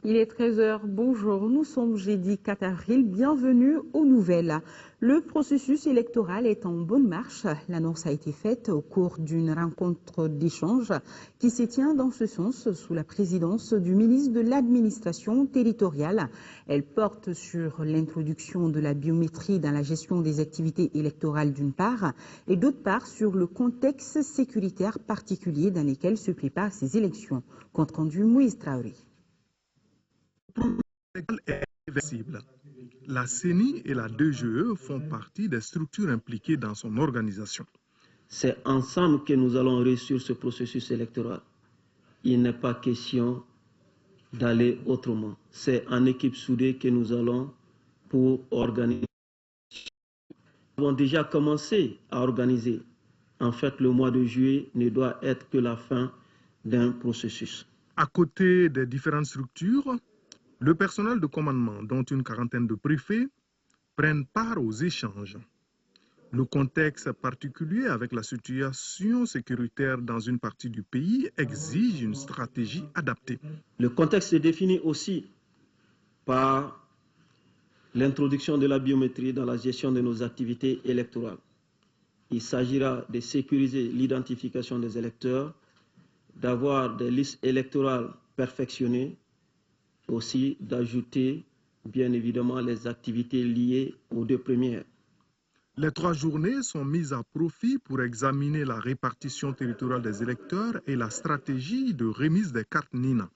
Il est 13 h, bonjour, nous sommes jeudi 4 avril, bienvenue aux nouvelles. Le processus électoral est en bonne marche. L'annonce a été faite au cours d'une rencontre d'échange qui se tient dans ce sens sous la présidence du ministre de l'Administration territoriale. Elle porte sur l'introduction de la biométrie dans la gestion des activités électorales d'une part et d'autre part sur le contexte sécuritaire particulier dans lequel se préparent ces élections. Compte rendu Moïse Traoré. Est réversible. La CENI et la DGE font partie des structures impliquées dans son organisation. C'est ensemble que nous allons réussir ce processus électoral. Il n'est pas question d'aller autrement. C'est en équipe soudée que nous allons pour organiser. Nous avons déjà commencé à organiser. En fait, le mois de juillet ne doit être que la fin d'un processus. À côté des différentes structures, le personnel de commandement, dont une quarantaine de préfets, prennent part aux échanges. Le contexte particulier avec la situation sécuritaire dans une partie du pays exige une stratégie adaptée. Le contexte est défini aussi par l'introduction de la biométrie dans la gestion de nos activités électorales. Il s'agira de sécuriser l'identification des électeurs, d'avoir des listes électorales perfectionnées, aussi d'ajouter bien évidemment les activités liées aux deux premières. Les 3 journées sont mises à profit pour examiner la répartition territoriale des électeurs et la stratégie de remise des cartes NINA.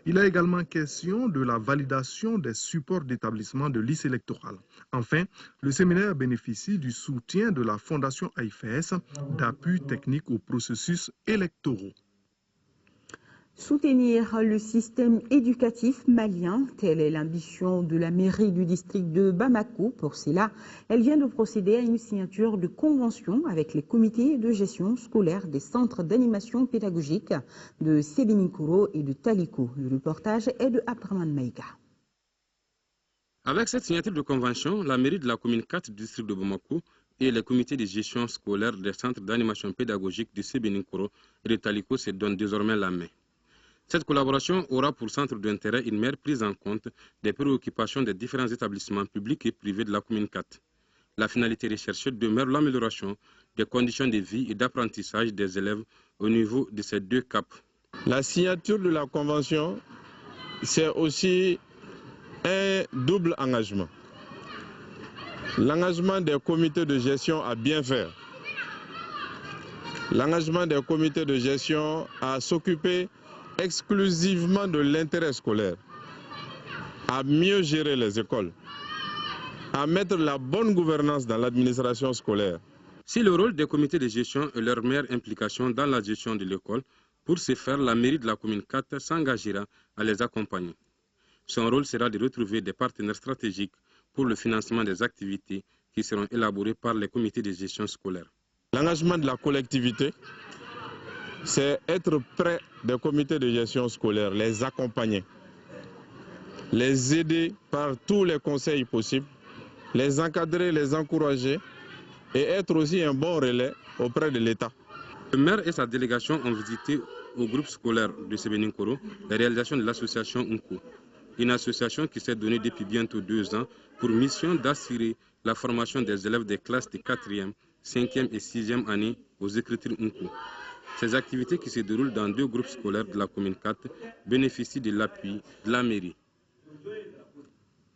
Il est également question de la validation des supports d'établissement de listes électorales. Enfin, le séminaire bénéficie du soutien de la Fondation AIFES d'appui technique aux processus électoraux. Soutenir le système éducatif malien, telle est l'ambition de la mairie du district de Bamako. Pour cela, elle vient de procéder à une signature de convention avec les comités de gestion scolaire des centres d'animation pédagogique de Sebeninkoro et de Taliko. Le reportage est de Abdraman Maïga. Avec cette signature de convention, la mairie de la commune 4 du district de Bamako et les comités de gestion scolaire des centres d'animation pédagogique de Sebeninkoro et de Taliko se donnent désormais la main. Cette collaboration aura pour centre d'intérêt une meilleure prise en compte des préoccupations des différents établissements publics et privés de la commune 4. La finalité recherchée demeure l'amélioration des conditions de vie et d'apprentissage des élèves au niveau de ces 2 caps. La signature de la convention, c'est aussi un double engagement. L'engagement des comités de gestion à bien faire. L'engagement des comités de gestion à s'occuper exclusivement de l'intérêt scolaire, à mieux gérer les écoles, à mettre la bonne gouvernance dans l'administration scolaire. Si le rôle des comités de gestion est leur meilleure implication dans la gestion de l'école, pour ce faire, la mairie de la commune 4 s'engagera à les accompagner. Son rôle sera de retrouver des partenaires stratégiques pour le financement des activités qui seront élaborées par les comités de gestion scolaire. L'engagement de la collectivité, c'est être près des comités de gestion scolaire, les accompagner, les aider par tous les conseils possibles, les encadrer, les encourager et être aussi un bon relais auprès de l'État. Le maire et sa délégation ont visité au groupe scolaire de Sebeninkoro la réalisation de l'association Unko, une association qui s'est donnée depuis bientôt 2 ans pour mission d'assurer la formation des élèves des classes de 4e, 5e et 6e année aux écritures Unko. Ces activités qui se déroulent dans 2 groupes scolaires de la commune 4 bénéficient de l'appui de la mairie.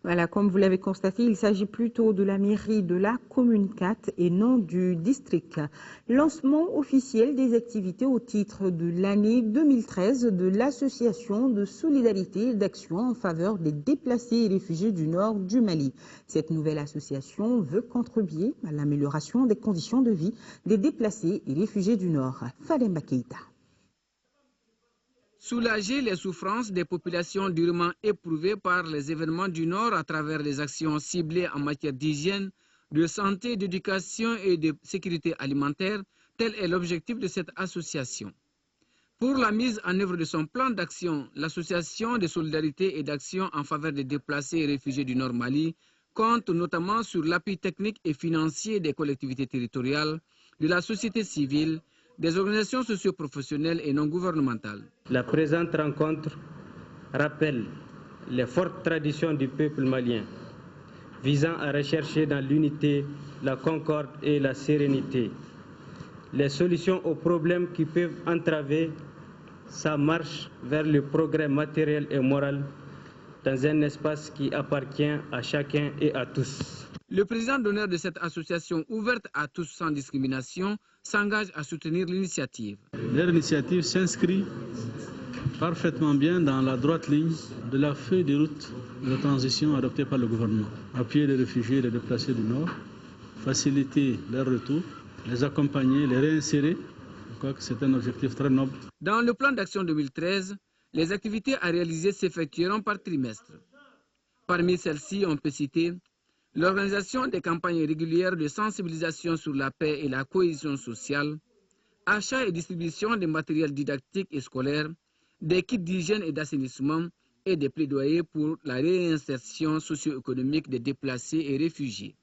Voilà, comme vous l'avez constaté, il s'agit plutôt de la mairie de la commune 4 et non du district. Lancement officiel des activités au titre de l'année 2013 de l'association de solidarité et d'action en faveur des déplacés et réfugiés du nord du Mali. Cette nouvelle association veut contribuer à l'amélioration des conditions de vie des déplacés et réfugiés du nord. Fademba Keïta. Soulager les souffrances des populations durement éprouvées par les événements du Nord à travers les actions ciblées en matière d'hygiène, de santé, d'éducation et de sécurité alimentaire, tel est l'objectif de cette association. Pour la mise en œuvre de son plan d'action, l'association de solidarité et d'action en faveur des déplacés et réfugiés du Nord Mali compte notamment sur l'appui technique et financier des collectivités territoriales, de la société civile, des organisations socio-professionnelles et non gouvernementales. La présente rencontre rappelle les fortes traditions du peuple malien, visant à rechercher dans l'unité, la concorde et la sérénité les solutions aux problèmes qui peuvent entraver sa marche vers le progrès matériel et moral dans un espace qui appartient à chacun et à tous. Le président d'honneur de cette association ouverte à tous sans discrimination s'engage à soutenir l'initiative. Leur initiative s'inscrit parfaitement bien dans la droite ligne de la feuille de route de transition adoptée par le gouvernement. Appuyer les réfugiés et les déplacés du Nord, faciliter leur retour, les accompagner, les réinsérer. Je crois que c'est un objectif très noble. Dans le plan d'action 2013, les activités à réaliser s'effectueront par trimestre. Parmi celles-ci, on peut citer l'organisation des campagnes régulières de sensibilisation sur la paix et la cohésion sociale, achat et distribution de matériel didactique et scolaire, des kits d'hygiène et d'assainissement et des plaidoyers pour la réinsertion socio-économique des déplacés et réfugiés.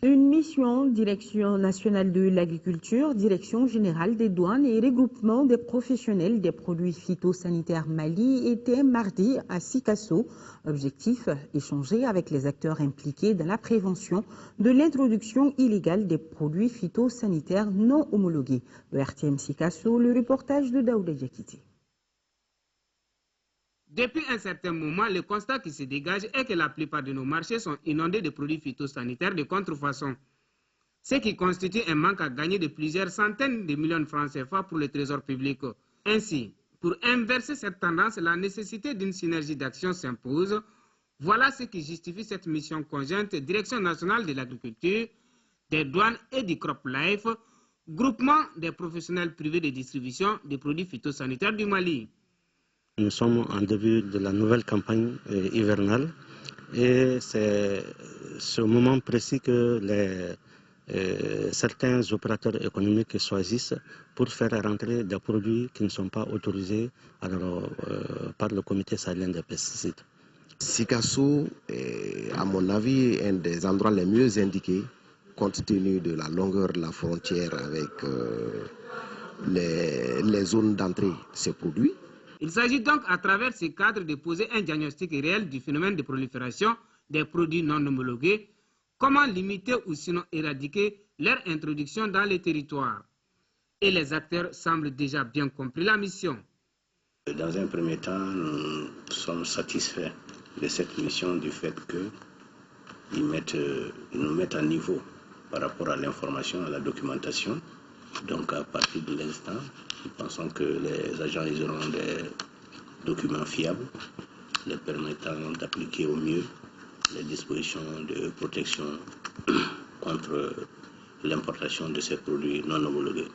Une mission Direction nationale de l'agriculture, Direction générale des douanes et regroupement des professionnels des produits phytosanitaires Mali était mardi à Sikasso. Objectif, échanger avec les acteurs impliqués dans la prévention de l'introduction illégale des produits phytosanitaires non homologués. Le RTM Sikasso, le reportage de Daouda Diakité. Depuis un certain moment, le constat qui se dégage est que la plupart de nos marchés sont inondés de produits phytosanitaires de contrefaçon, ce qui constitue un manque à gagner de plusieurs centaines de millions de francs CFA pour le trésor public. Ainsi, pour inverser cette tendance, la nécessité d'une synergie d'action s'impose. Voilà ce qui justifie cette mission conjointe Direction nationale de l'agriculture, des douanes et du CropLife, groupement des professionnels privés de distribution des produits phytosanitaires du Mali. Nous sommes en début de la nouvelle campagne hivernale et c'est ce moment précis que certains opérateurs économiques choisissent pour faire rentrer des produits qui ne sont pas autorisés par le comité sahélien des pesticides. Sikasso est, à mon avis, un des endroits les mieux indiqués compte tenu de la longueur de la frontière avec les zones d'entrée de ces produits. Il s'agit donc à travers ces cadres de poser un diagnostic réel du phénomène de prolifération des produits non homologués, comment limiter ou sinon éradiquer leur introduction dans les territoires. Et les acteurs semblent déjà bien compris la mission. Dans un premier temps, nous sommes satisfaits de cette mission du fait qu'ils nous mettent à niveau par rapport à l'information, à la documentation. Donc à partir de l'instant, nous pensons que les agents auront des documents fiables, les permettant d'appliquer au mieux les dispositions de protection contre l'importation de ces produits non homologués.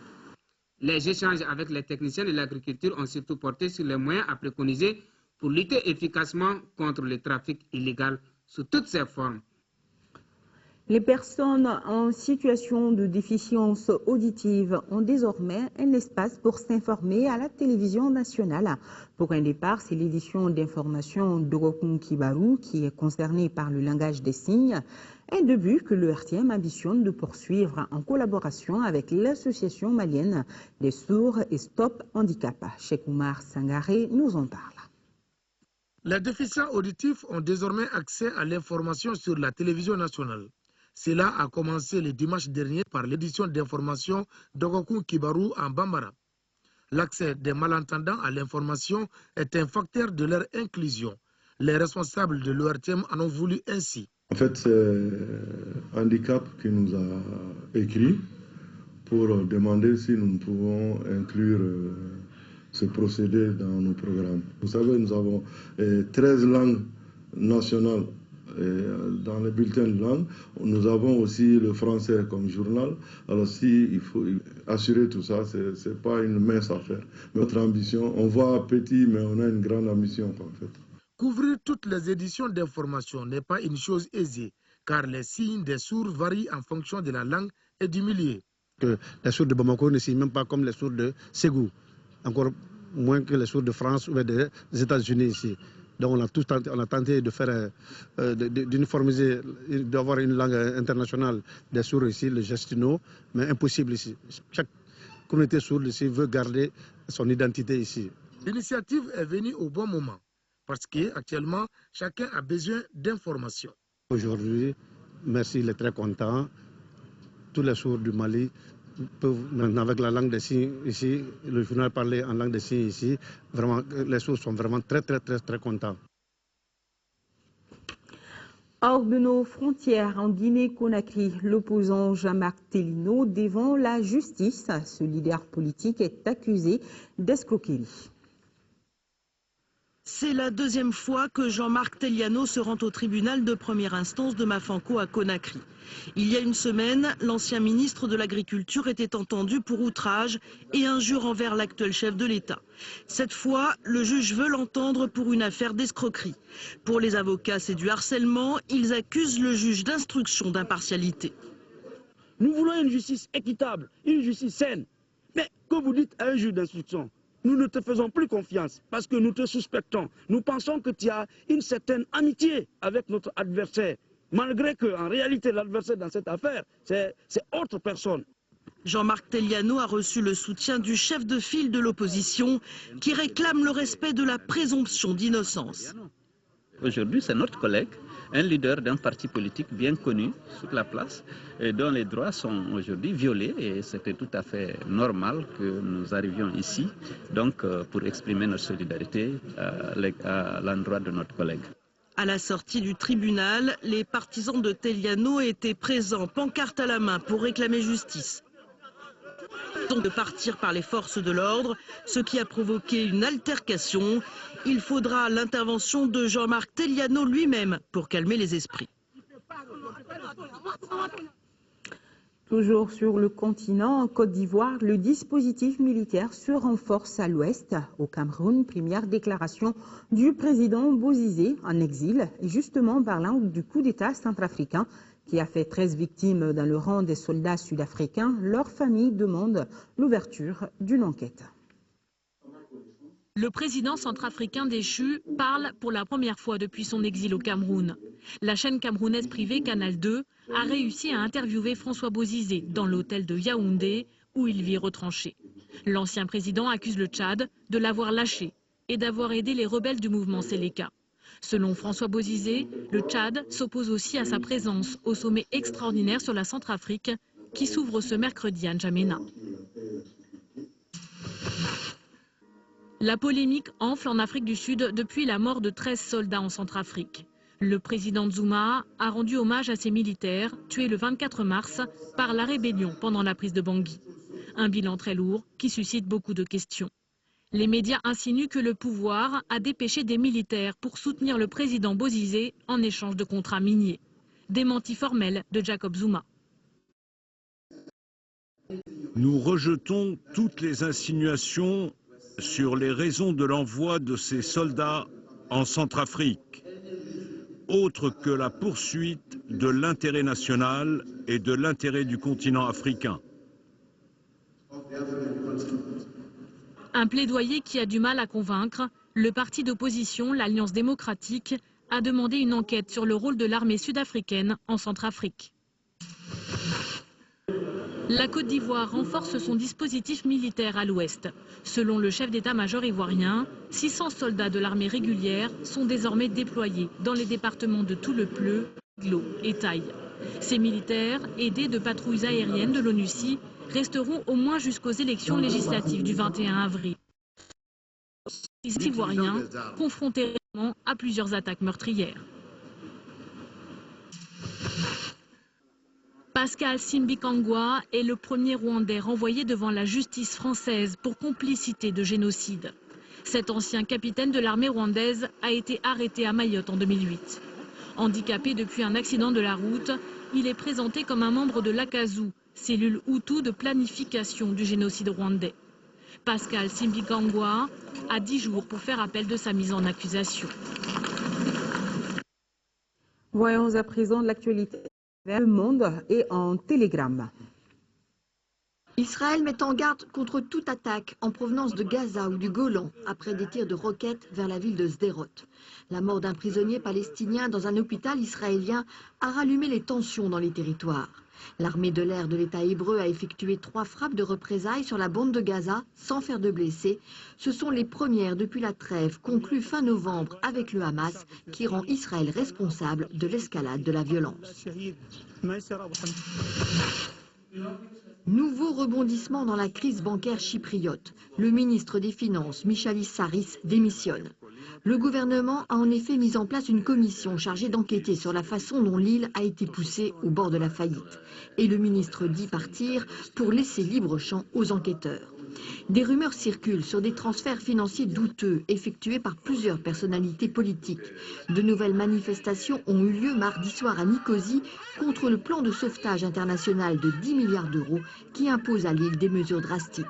Les échanges avec les techniciens de l'agriculture ont surtout porté sur les moyens à préconiser pour lutter efficacement contre le trafic illégal sous toutes ses formes. Les personnes en situation de déficience auditive ont désormais un espace pour s'informer à la télévision nationale. Pour un départ, c'est l'édition d'information Dogokun Kibaru qui est concernée par le langage des signes. Un début que le RTM ambitionne de poursuivre en collaboration avec l'association malienne des sourds et Stop Handicap. Cheikh Oumar Sangaré nous en parle. Les déficients auditifs ont désormais accès à l'information sur la télévision nationale. Cela a commencé le dimanche dernier par l'édition d'information Dogokun Kibaru en Bambara. L'accès des malentendants à l'information est un facteur de leur inclusion. Les responsables de l'ORTM en ont voulu ainsi. En fait, c'est Handicap qui nous a écrit pour demander si nous pouvons inclure ce procédé dans nos programmes. Vous savez, nous avons 13 langues nationales. Dans les bulletins de langue, nous avons aussi le français comme journal. Alors il faut assurer tout ça, ce n'est pas une mince affaire. Notre ambition, on voit petit, mais on a une grande ambition en fait. Couvrir toutes les éditions d'information n'est pas une chose aisée, car les signes des sourds varient en fonction de la langue et du milieu. Les sourds de Bamako ne signent même pas comme les sourds de Ségou, encore moins que les sourds de France ou des États-Unis ici. Donc on a tenté de faire, d'uniformiser, d'avoir une langue internationale des sourds ici, le gestino, mais impossible ici. Chaque communauté sourde ici veut garder son identité ici. L'initiative est venue au bon moment. parce qu'actuellement, chacun a besoin d'informations. Aujourd'hui, merci, il est très content. Tous les sourds du Mali peuvent, maintenant avec la langue des signes ici, le journal parlait en langue des signes ici, vraiment, les sourds sont vraiment très contents. Hors de nos frontières, en Guinée-Conakry, l'opposant Jean-Marc Tellino devant la justice. Ce leader politique est accusé d'escroquerie. C'est la deuxième fois que Jean-Marc Teliano se rend au tribunal de première instance de Mafanko à Conakry. Il y a une semaine, l'ancien ministre de l'Agriculture était entendu pour outrage et injure envers l'actuel chef de l'État. Cette fois, le juge veut l'entendre pour une affaire d'escroquerie. Pour les avocats, c'est du harcèlement. Ils accusent le juge d'instruction d'impartialité. Nous voulons une justice équitable, une justice saine. Mais que vous dites à un juge d'instruction, nous ne te faisons plus confiance parce que nous te suspectons. Nous pensons que tu as une certaine amitié avec notre adversaire, malgré qu'en réalité l'adversaire dans cette affaire, c'est autre personne. Jean-Marc Teliano a reçu le soutien du chef de file de l'opposition qui réclame le respect de la présomption d'innocence. Aujourd'hui, c'est notre collègue, un leader d'un parti politique bien connu sur la place, et dont les droits sont aujourd'hui violés. Et c'était tout à fait normal que nous arrivions ici, donc pour exprimer notre solidarité à l'endroit de notre collègue. À la sortie du tribunal, les partisans de Teliano étaient présents, pancarte à la main, pour réclamer justice. De partir par les forces de l'ordre, ce qui a provoqué une altercation. Il faudra l'intervention de Jean-Marc Teliano lui-même pour calmer les esprits. Toujours sur le continent, en Côte d'Ivoire, le dispositif militaire se renforce à l'ouest. Au Cameroun, première déclaration du président Bozizé en exil, justement parlant du coup d'État centrafricain qui a fait 13 victimes dans le rang des soldats sud-africains. Leur famille demande l'ouverture d'une enquête. Le président centrafricain déchu parle pour la première fois depuis son exil au Cameroun. La chaîne camerounaise privée Canal 2 a réussi à interviewer François Bozizé dans l'hôtel de Yaoundé où il vit retranché. L'ancien président accuse le Tchad de l'avoir lâché et d'avoir aidé les rebelles du mouvement Séléka. Selon François Bozizé, le Tchad s'oppose aussi à sa présence au sommet extraordinaire sur la Centrafrique qui s'ouvre ce mercredi à N'Djamena. La polémique enfle en Afrique du Sud depuis la mort de 13 soldats en Centrafrique. Le président Zuma a rendu hommage à ses militaires tués le 24 mars par la rébellion pendant la prise de Bangui. Un bilan très lourd qui suscite beaucoup de questions. Les médias insinuent que le pouvoir a dépêché des militaires pour soutenir le président Bozizé en échange de contrats miniers. Démenti formel de Jacob Zuma. Nous rejetons toutes les insinuations sur les raisons de l'envoi de ces soldats en Centrafrique, autre que la poursuite de l'intérêt national et de l'intérêt du continent africain. Un plaidoyer qui a du mal à convaincre. Le parti d'opposition, l'Alliance démocratique, a demandé une enquête sur le rôle de l'armée sud-africaine en Centrafrique. La Côte d'Ivoire renforce son dispositif militaire à l'ouest. Selon le chef d'état-major ivoirien, 600 soldats de l'armée régulière sont désormais déployés dans les départements de Tout-le-Pleu, Glo et Taï. Ces militaires, aidés de patrouilles aériennes de l'ONUCI, resteront au moins jusqu'aux élections législatives du 21 avril. Les Ivoiriens confrontés récemment à plusieurs attaques meurtrières. Pascal Simbikangwa est le premier Rwandais renvoyé devant la justice française pour complicité de génocide. Cet ancien capitaine de l'armée rwandaise a été arrêté à Mayotte en 2008. Handicapé depuis un accident de la route, il est présenté comme un membre de l'Akazu, cellule Hutu de planification du génocide rwandais. Pascal Simbikangwa a 10 jours pour faire appel de sa mise en accusation. Voyons à présent l'actualité vers le monde et en télégramme. Israël met en garde contre toute attaque en provenance de Gaza ou du Golan après des tirs de roquettes vers la ville de Sderot. La mort d'un prisonnier palestinien dans un hôpital israélien a rallumé les tensions dans les territoires. L'armée de l'air de l'État hébreu a effectué 3 frappes de représailles sur la bande de Gaza sans faire de blessés. Ce sont les premières depuis la trêve conclue fin novembre avec le Hamas qui rend Israël responsable de l'escalade de la violence. Nouveau rebondissement dans la crise bancaire chypriote. Le ministre des Finances, Michalis Saris, démissionne. Le gouvernement a en effet mis en place une commission chargée d'enquêter sur la façon dont l'île a été poussée au bord de la faillite. Et le ministre dit partir pour laisser libre champ aux enquêteurs. Des rumeurs circulent sur des transferts financiers douteux effectués par plusieurs personnalités politiques. De nouvelles manifestations ont eu lieu mardi soir à Nicosie contre le plan de sauvetage international de 10 milliards d'euros qui impose à l'île des mesures drastiques.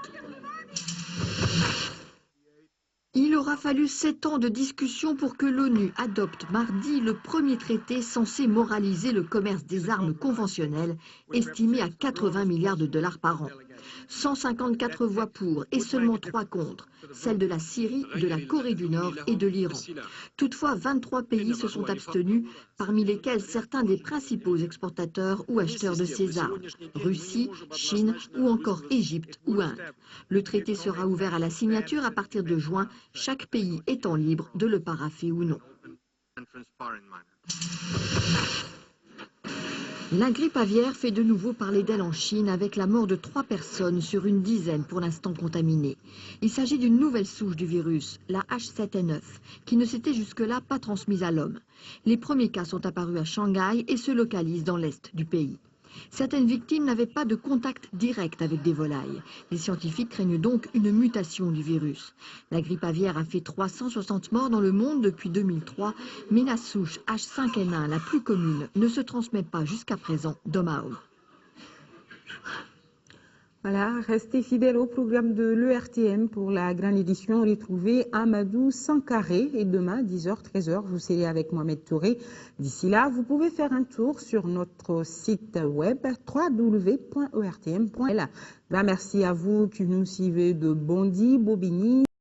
Il aura fallu 7 ans de discussion pour que l'ONU adopte mardi le premier traité censé moraliser le commerce des armes conventionnelles, estimé à 80 milliards de dollars par an. 154 voix pour et seulement 3 contre, celles de la Syrie, de la Corée du Nord et de l'Iran. Toutefois, 23 pays se sont abstenus, parmi lesquels certains des principaux exportateurs ou acheteurs de ces armes, Russie, Chine ou encore Égypte ou Inde. Le traité sera ouvert à la signature à partir de juin, chaque pays étant libre de le parapher ou non. La grippe aviaire fait de nouveau parler d'elle en Chine avec la mort de 3 personnes sur une dizaine pour l'instant contaminées. Il s'agit d'une nouvelle souche du virus, la H7N9, qui ne s'était jusque-là pas transmise à l'homme. Les premiers cas sont apparus à Shanghai et se localisent dans l'est du pays. Certaines victimes n'avaient pas de contact direct avec des volailles. Les scientifiques craignent donc une mutation du virus. La grippe aviaire a fait 360 morts dans le monde depuis 2003, mais la souche H5N1, la plus commune, ne se transmet pas jusqu'à présent d'homme à homme. Voilà, restez fidèles au programme de l'ERTM pour la grande édition. Retrouvez Amadou Sankaré et demain, 10h, 13h, vous serez avec Mohamed Touré. D'ici là, vous pouvez faire un tour sur notre site web www.ertm.l. Merci à vous qui nous suivez de Bondy, Bobigny.